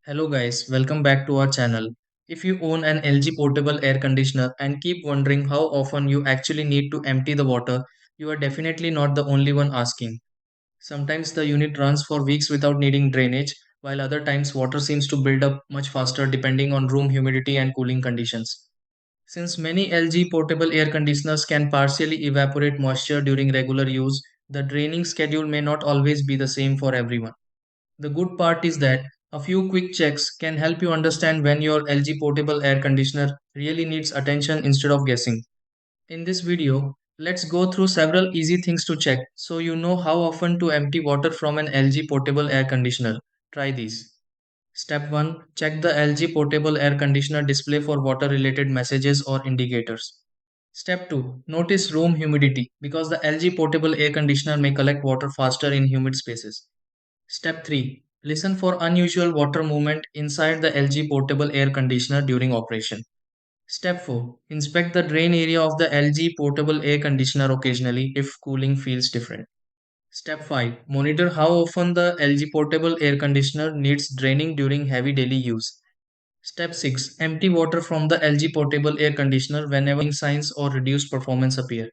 Hello guys, welcome back to our channel. If you own an LG portable air conditioner and keep wondering how often you actually need to empty the water, you are definitely not the only one asking. Sometimes the unit runs for weeks without needing drainage, while other times water seems to build up much faster depending on room humidity and cooling conditions. Since many LG portable air conditioners can partially evaporate moisture during regular use, the draining schedule may not always be the same for everyone. The good part is that a few quick checks can help you understand when your LG portable air conditioner really needs attention instead of guessing. In this video, let's go through several easy things to check so you know how often to empty water from an LG portable air conditioner. Try these. Step 1. Check the LG portable air conditioner display for water related messages or indicators. Step 2. Notice room humidity because the LG portable air conditioner may collect water faster in humid spaces. Step 3. Listen for unusual water movement inside the LG portable air conditioner during operation. Step 4. Inspect the drain area of the LG portable air conditioner occasionally if cooling feels different. Step 5. Monitor how often the LG portable air conditioner needs draining during heavy daily use. Step 6. Empty water from the LG portable air conditioner whenever signs or reduced performance appear.